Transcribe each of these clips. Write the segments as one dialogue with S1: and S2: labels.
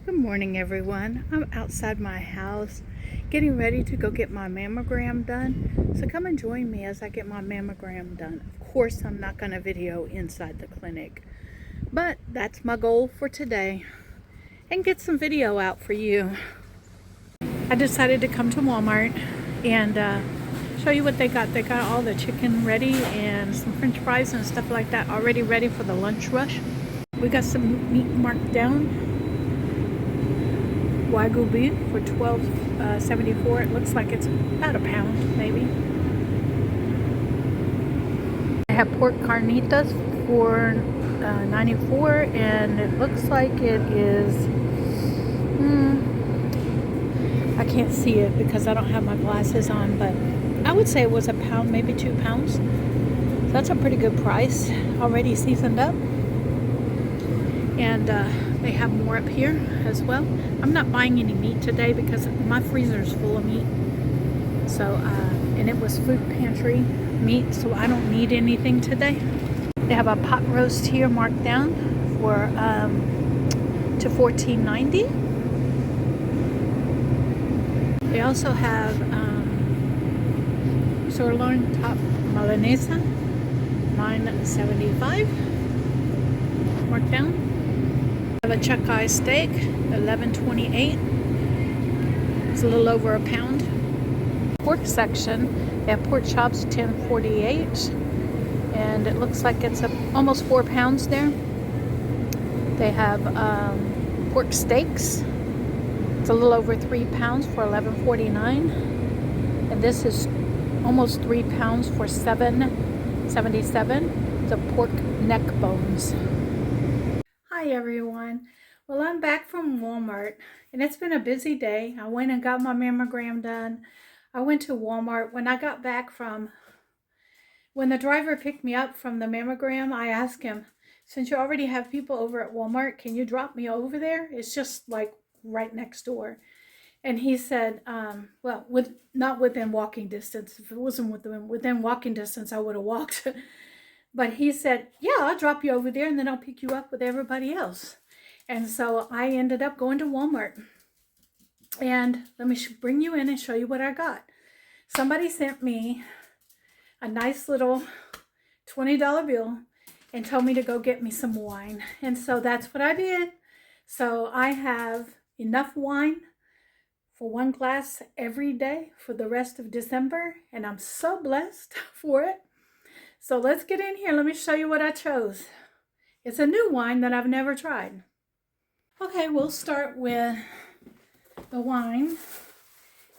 S1: Good morning, everyone. I'm outside my house getting ready to go get my mammogram done. So come and join me as I get my mammogram done. Of course, I'm not going to video inside the clinic, but that's my goal for today and get some video out for you. I decided to come to Walmart and show you what they got. They got all the chicken ready and some french fries and stuff like that already ready for the lunch rush. We got some meat marked down. Wagyu beef for $12.74. It looks like it's about a pound, maybe. I have pork carnitas for $94, and it looks like it is. I can't see it because I don't have my glasses on, but I would say it was a pound, maybe 2 pounds. So that's a pretty good price. Already seasoned up, and they have more up here as well. I'm not buying any meat today because my freezer is full of meat. So, and it was food pantry meat, so I don't need anything today. They have a pot roast here marked down for to $14.90. They also have sirloin top Milanese, $9.75, marked down. I have a chuck eye steak, $11.28. It's a little over a pound. Pork section, they have pork chops, $10.48, and it looks like it's almost 4 pounds there. They have pork steaks. It's a little over 3 pounds for $11.49, and this is almost 3 pounds for $7.77. The pork neck bones. Hi everyone. Well, I'm back from Walmart, and it's been a busy day. I went and got my mammogram done. I went to Walmart. When I got back when the driver picked me up from the mammogram, I asked him, since you already have people over at Walmart, can you drop me over there? It's just like right next door. And he said, well, not within walking distance. If it wasn't within walking distance, I would have walked. But he said, yeah, I'll drop you over there and then I'll pick you up with everybody else. And so I ended up going to Walmart. And let me bring you in and show you what I got. Somebody sent me a nice little $20 bill and told me to go get me some wine. And so that's what I did. So I have enough wine for 1 glass every day for the rest of December. And I'm so blessed for it. So let's get in here. Let me show you what I chose. It's a new wine that I've never tried. Okay, we'll start with the wine.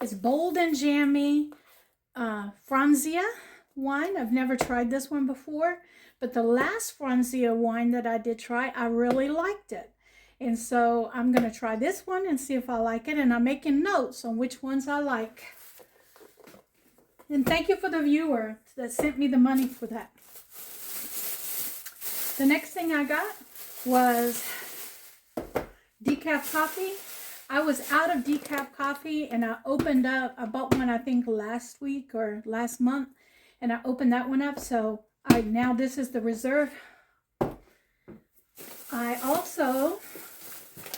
S1: It's bold and jammy Franzia wine. I've never tried this one before, but the last Franzia wine that I did try, I really liked it. And so I'm going to try this one and see if I like it. And I'm making notes on which ones I like. And thank you for the viewer that sent me the money for that. The next thing I got was decaf coffee. I was out of decaf coffee and I bought one I think last week or last month, and I opened that one up. So now this is the reserve. I also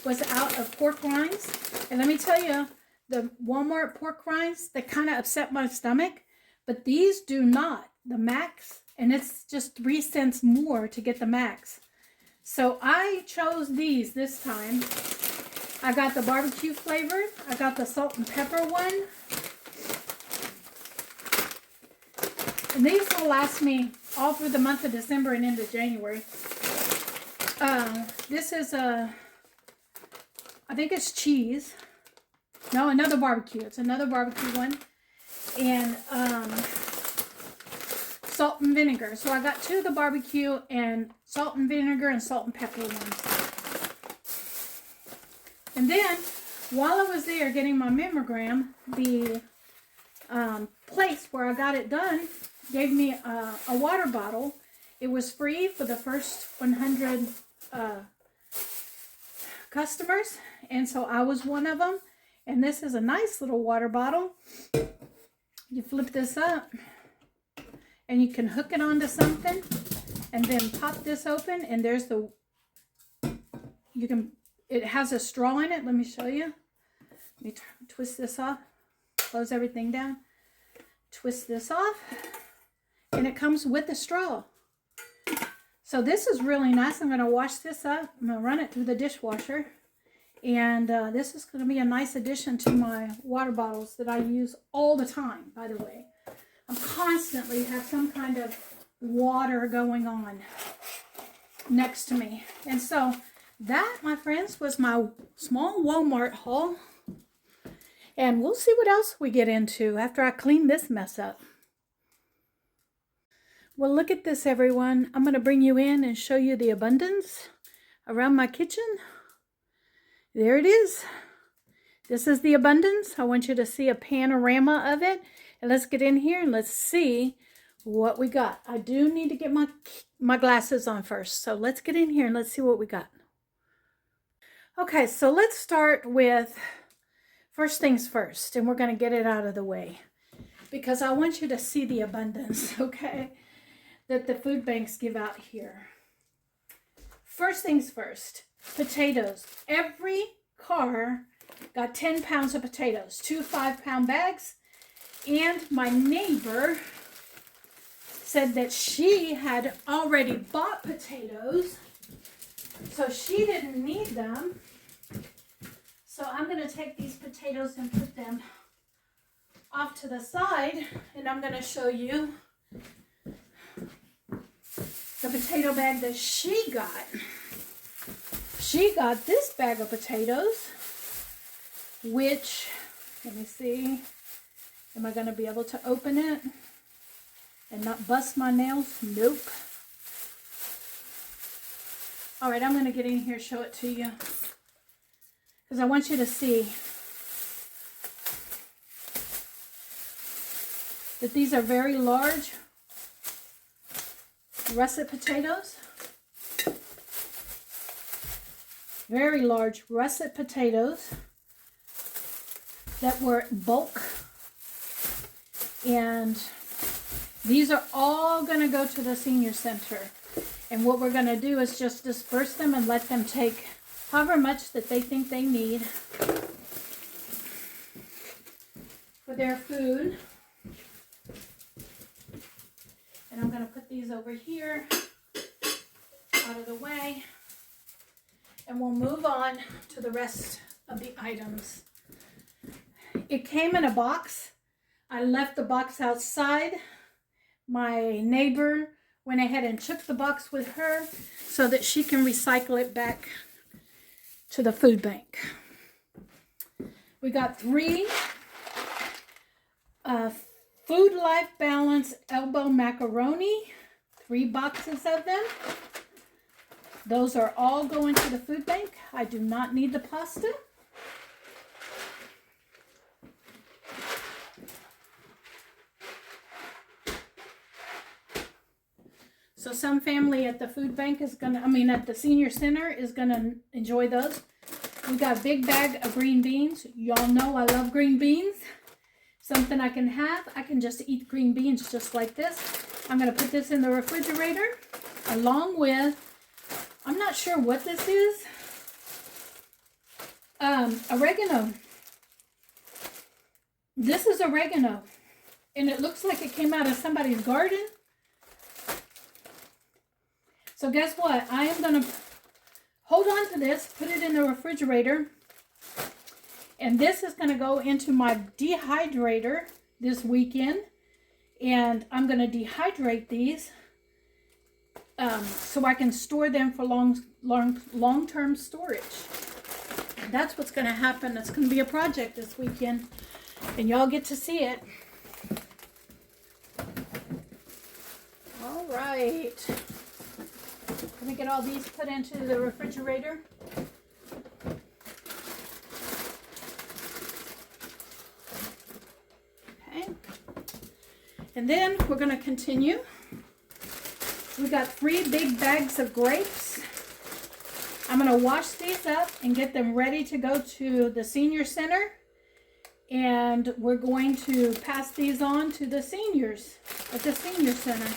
S1: was out of pork rinds, and let me tell you, the Walmart pork rinds, they kind of upset my stomach, but these do not. The max, and it's just 3 cents more to get the max. So I chose these this time. I got the barbecue flavored. I got the salt and pepper one. And these will last me all through the month of December and into January. This is I think it's cheese. No, another barbecue. It's another barbecue one. And salt and vinegar. So I got 2 of the barbecue and salt and vinegar and salt and pepper ones. And then while I was there getting my mammogram, the place where I got it done gave me a water bottle. It was free for the first 100 customers, and so I was one of them. And this is a nice little water bottle. You flip this up and you can hook it onto something and then pop this open, and there's you can it has a straw in it. Let me show you. Let me twist this off. Close everything down. Twist this off. And it comes with a straw. So this is really nice. I'm going to wash this up. I'm going to run it through the dishwasher. And this is going to be a nice addition to my water bottles that I use all the time, by the way. I'm constantly have some kind of water going on next to me. And so that, my friends, was my small Walmart haul. And we'll see what else we get into after I clean this mess up. Well, look at this, everyone. I'm going to bring you in and show you the abundance around my kitchen. There it is. This is the abundance. I want you to see a panorama of it. And let's get in here and let's see what we got. I do need to get my glasses on first. So let's get in here and let's see what we got. Okay, so let's start with first things first. And we're going to get it out of the way. Because I want you to see the abundance, okay, that the food banks give out here. First things first, potatoes. Every car got 10 pounds of potatoes, 2 5-pound bags. And my neighbor said that she had already bought potatoes, so she didn't need them. So I'm going to take these potatoes and put them off to the side, and I'm going to show you the potato bag that she got. She got this bag of potatoes, which, let me see, am I going to be able to open it and not bust my nails? Nope. All right, I'm going to get in here, show it to you, because I want you to see that these are very large russet potatoes. Very large russet potatoes that were bulk. And these are all going to go to the senior center. And what we're going to do is just disperse them and let them take however much that they think they need for their food. And I'm going to put these over here out of the way. And we'll move on to the rest of the items. It came in a box. I left the box outside. My neighbor went ahead and took the box with her so that she can recycle it back to the food bank. We got 3 Food Life Balance elbow macaroni, 3 boxes of them. Those are all going to the food bank. I do not need the pasta. So some family at the food bank is gonna, at the senior center is gonna enjoy those. We got a big bag of green beans. Y'all know I love green beans. Something I can have. I can just eat green beans just like this. I'm gonna put this in the refrigerator along with, I'm not sure what this is. Oregano. This is oregano. And it looks like it came out of somebody's garden. So guess what? I am going to hold on to this, put it in the refrigerator. And this is going to go into my dehydrator this weekend. And I'm going to dehydrate these so I can store them for long-term storage. That's what's going to happen. It's going to be a project this weekend, and y'all get to see it. All right. Let me get all these put into the refrigerator. Okay. And then we're going to continue. We got 3 big bags of grapes. I'm going to wash these up and get them ready to go to the senior center. And we're going to pass these on to the seniors at the senior center.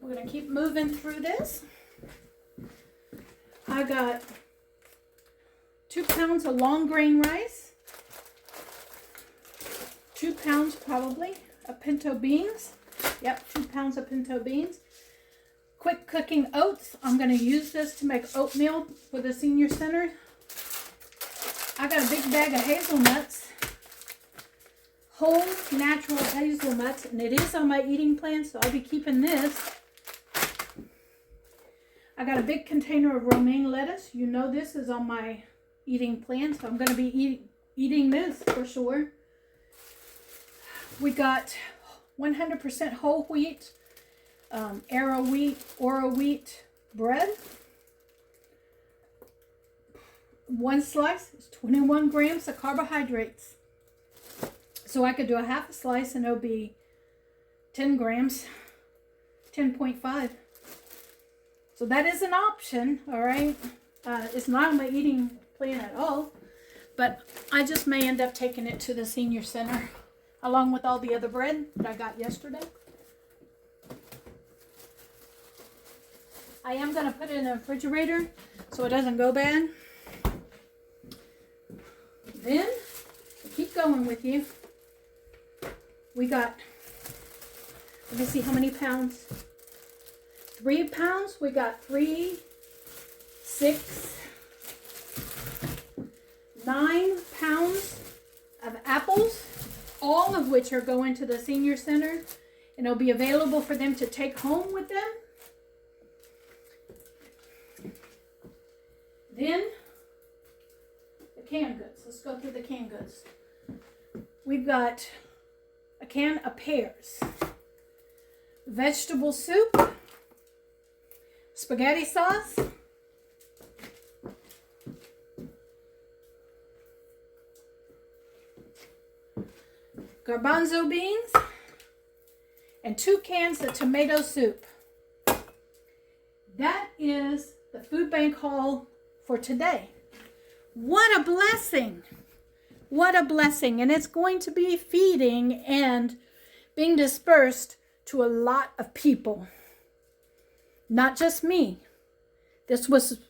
S1: We're going to keep moving through this. I got 2 pounds of long grain rice, 2 pounds probably of pinto beans. Yep, 2 pounds of pinto beans. Quick cooking oats. I'm going to use this to make oatmeal for the senior center. I got a big bag of hazelnuts, whole natural hazelnuts, and it is on my eating plan, so I'll be keeping this. I got a big container of romaine lettuce. You know this is on my eating plan, so I'm going to be eating this for sure. We got 100% whole wheat, arrow wheat, oro wheat bread. 1 slice is 21 grams of carbohydrates. So I could do a half a slice and it'll be 10 grams, 10.5. So that is an option, all right? It's not on my eating plan at all, but I just may end up taking it to the senior center along with all the other bread that I got yesterday. I am going to put it in the refrigerator so it doesn't go bad. Then, to keep going with you, we got, let me see how many pounds. 3 pounds. We got 3, 6, 9 pounds of apples, all of which are going to the senior center, and it'll be available for them to take home with them. Then, the canned goods. Let's go through the canned goods. We've got a can of pears, vegetable soup, spaghetti sauce, garbanzo beans, and 2 cans of tomato soup. That is the food bank haul for today. What a blessing! What a blessing. And it's going to be feeding and being dispersed to a lot of people. Not just me. This was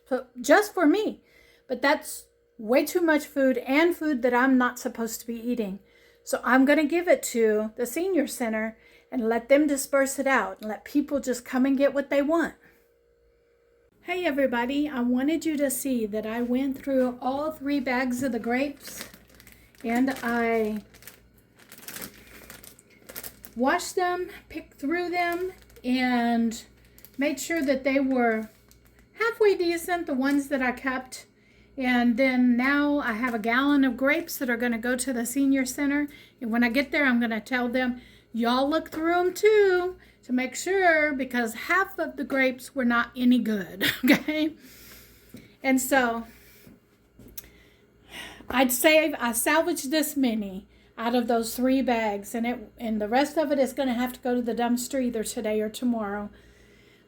S1: just for me. But that's way too much food and food that I'm not supposed to be eating. So I'm going to give it to the senior center and let them disperse it out and let people just come and get what they want. Hey everybody, I wanted you to see that I went through all 3 bags of the grapes and I washed them, picked through them, and made sure that they were halfway decent, the ones that I kept. And then now I have a gallon of grapes that are going to go to the senior center. And when I get there, I'm going to tell them, y'all look through them too to make sure, because half of the grapes were not any good, okay? And so I'd say I salvaged this many out of those 3 bags, and the rest of it is going to have to go to the dumpster either today or tomorrow.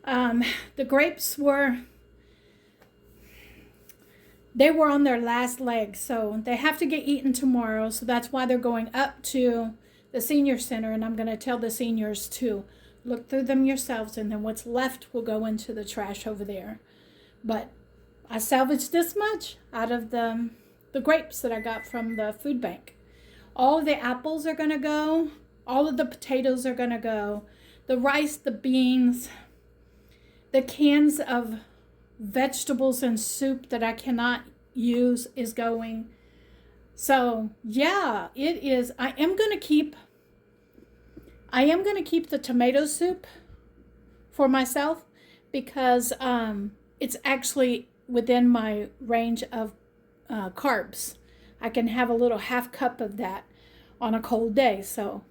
S1: The grapes were on their last leg, so they have to get eaten tomorrow. So that's why they're going up to the senior center, and I'm going to tell the seniors to look through them yourselves, and then what's left will go into the trash over there. But I salvaged this much out of the grapes that I got from the food bank. All of the apples are going to go. All of the potatoes are going to go. The rice, the beans, the cans of vegetables and soup that I cannot use is going. So yeah, it is. I am going to keep the tomato soup for myself because it's actually within my range of carbs. I can have a little half cup of that on a cold day. So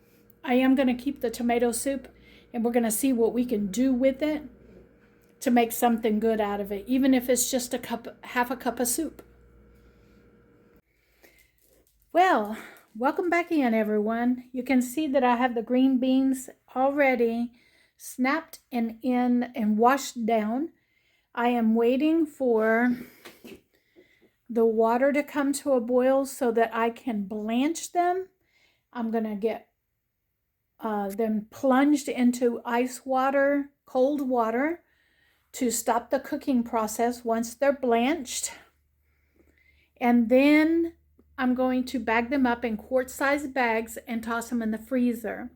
S1: I am going to keep the tomato soup, and we're going to see what we can do with it to make something good out of it, even if it's just half a cup of soup. Well, welcome back in, everyone. You can see that I have the green beans already snapped and washed down. I am waiting for the water to come to a boil so that I can blanch them. I'm going to get them plunged into ice water, cold water to stop the cooking process once they're blanched. And then I'm going to bag them up in quart-sized bags and toss them in the freezer.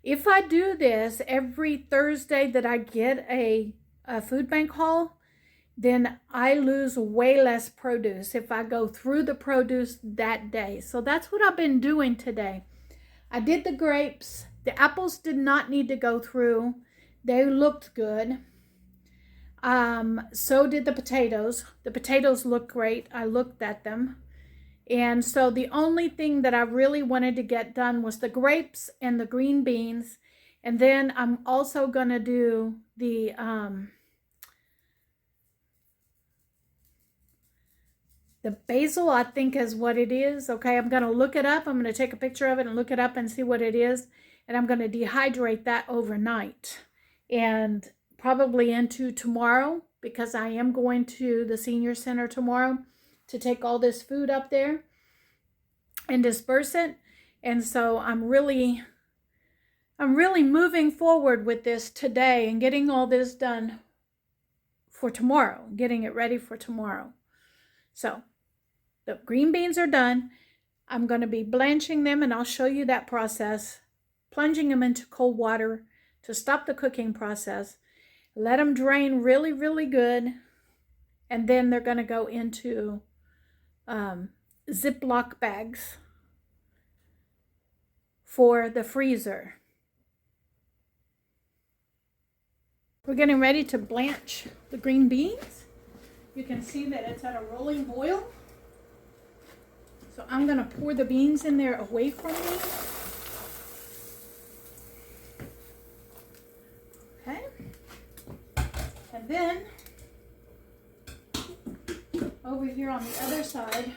S1: If I do this every Thursday that I get a food bank haul, then I lose way less produce if I go through the produce that day. So that's what I've been doing today. I did the grapes. The apples did not need to go through. They looked good. So did the potatoes. The potatoes look great. I looked at them. And so the only thing that I really wanted to get done was the grapes and the green beans. And then I'm also going to do the basil, I think is what it is. Okay, I'm going to look it up. I'm going to take a picture of it and look it up and see what it is. And I'm going to dehydrate that overnight and probably into tomorrow, because I am going to the senior center tomorrow to take all this food up there and disperse it. And so I'm really moving forward with this today and getting all this done for tomorrow, getting it ready for tomorrow. So the green beans are done. I'm going to be blanching them, and I'll show you that process, plunging them into cold water to stop the cooking process. Let them drain really, really good. And then they're going to go into Ziploc bags for the freezer. We're getting ready to blanch the green beans. You can see that it's at a rolling boil. So I'm going to pour the beans in there away from me. Okay. And then over here on the other side,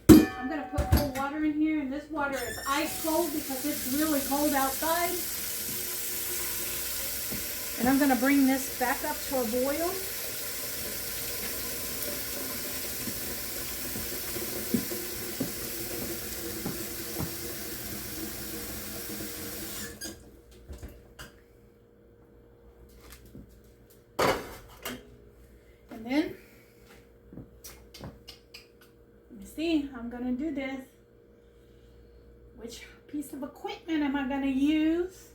S1: I'm going to put cold water in here, and this water is ice cold because it's really cold outside. And I'm going to bring this back up to a boil. And then, let me see, I'm going to do this. Which piece of equipment am I going to use?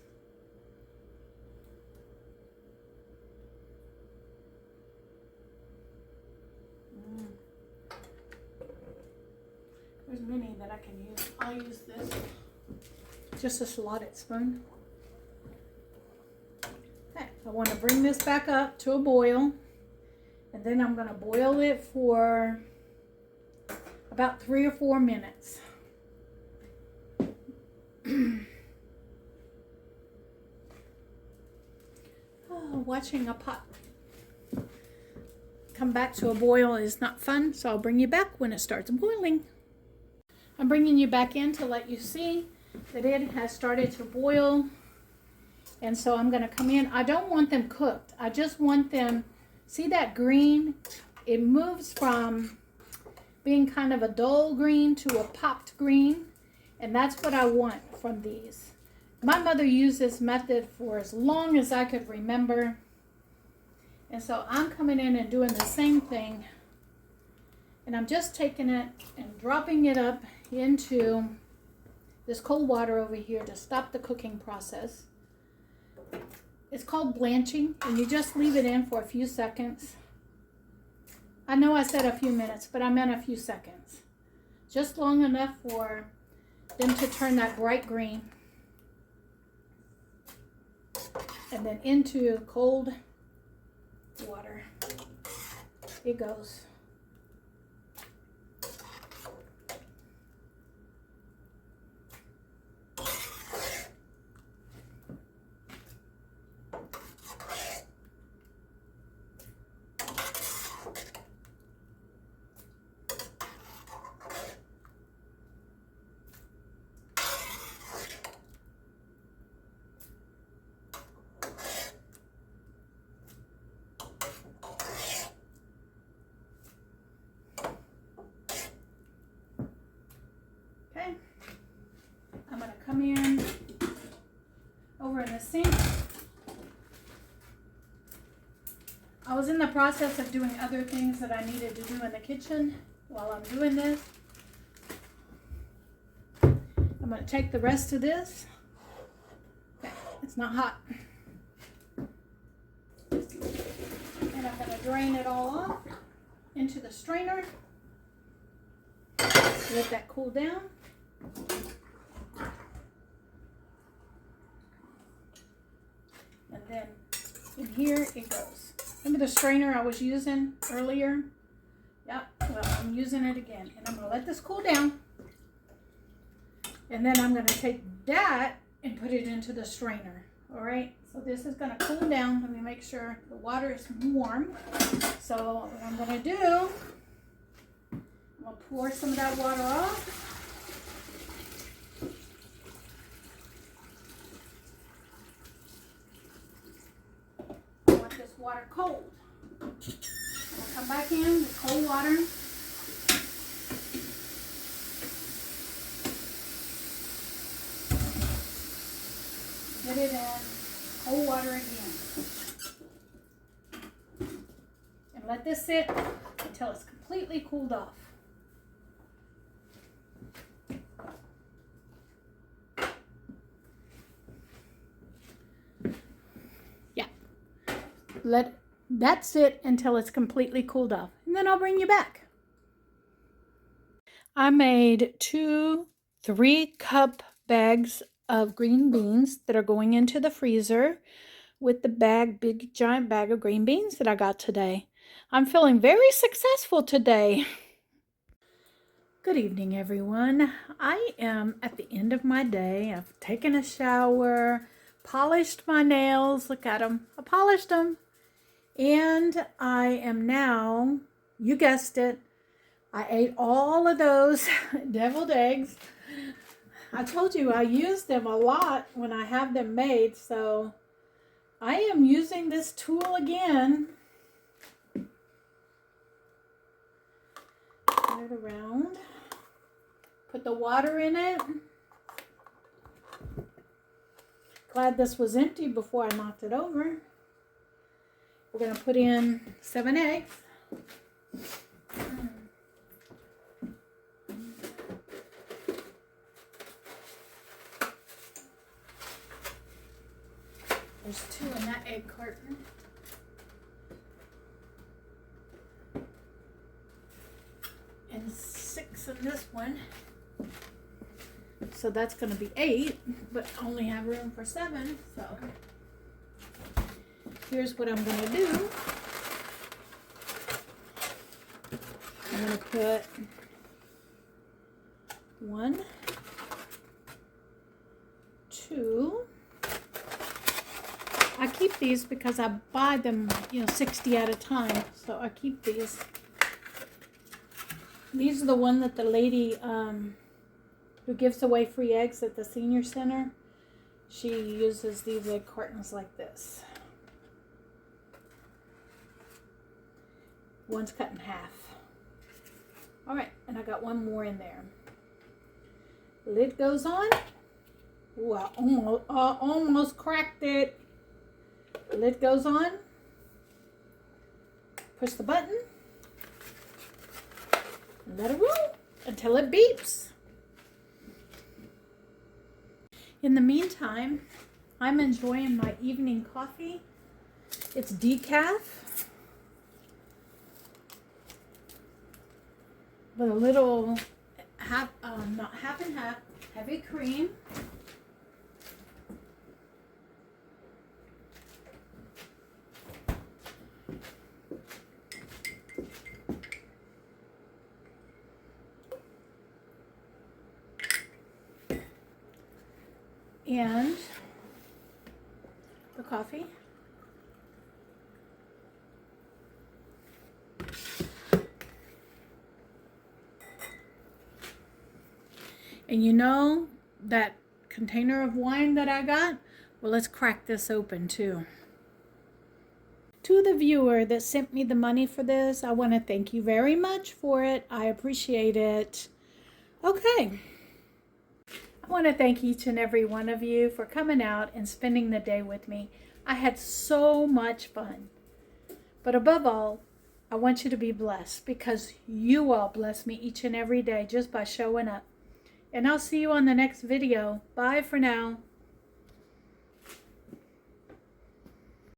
S1: There's many that I can use. I'll use this. Just a slotted spoon. Okay, I want to bring this back up to a boil. And then I'm going to boil it for about 3 or 4 minutes. Watching a pot come back to a boil is not fun, so I'll bring you back when it starts boiling. I'm bringing you back in to let you see that it has started to boil. And so I'm going to come in. I don't want them cooked. I just want them, see that green? It moves from being kind of a dull green to a popped green. And that's what I want from these. My mother used this method for as long as I could remember. And so I'm coming in and doing the same thing. And I'm just taking it and dropping it up into this cold water over here to stop the cooking process. It's called blanching, and you just leave it in for a few seconds. I know I said a few minutes, but I meant a few seconds. Just long enough for them to turn that bright green. And then into cold water it goes. I'm going to come in over in the sink I was in the process of doing other things that I needed to do in the kitchen while I'm doing this. I'm going to take the rest of this. Okay, it's not hot. And I'm going to drain it all off into the strainer. Let that cool down. And then in here it goes. Remember the strainer I was using earlier? Yep, well, I'm using it again. And I'm going to let this cool down. And then I'm going to take that and put it into the strainer. All right, so this is going to cool down. Let me make sure the water is warm. So what I'm going to do, I'm going to pour some of that water off. I want this water cold. I'm going to come back in with cold water. Get it in cold water again. And let this sit until it's completely cooled off. Yeah. Let that sit until it's completely cooled off. And then I'll bring you back. I made 2 3-cup bags of green beans that are going into the freezer with the big giant bag of green beans that I got today. I'm feeling very successful today. Good evening, everyone. I am at the end of my day. I've taken a shower, polished my nails. Look at them. I polished them. And I am now, you guessed it, I ate all of those deviled eggs. I told you I use them a lot when I have them made, so I am using this tool again. Turn it around. Put the water in it. Glad this was empty before I knocked it over. We're going to put in 7 eggs. There's 2 in that egg carton. And 6 in this one. So that's going to be 8, but only have room for 7. So here's what I'm going to do. I'm going to put 1, 2. I keep these because I buy them, 60 at a time. So I keep these. These are the one that the lady who gives away free eggs at the senior center. She uses these egg cartons like this. One's cut in half. All right, and I got 1 more in there. Lid goes on. Ooh, I almost cracked it. Lid goes on. Push the button. And let it roll until it beeps. In the meantime, I'm enjoying my evening coffee. It's decaf with a little not half and half, heavy cream. And the coffee. And you know that container of wine that I got? Well, let's crack this open too. To the viewer that sent me the money for this, I want to thank you very much for it. I appreciate it. Okay. I want to thank each and every one of you for coming out and spending the day with me. I had so much fun. But above all, I want you to be blessed because you all bless me each and every day just by showing up. And I'll see you on the next video. Bye for now.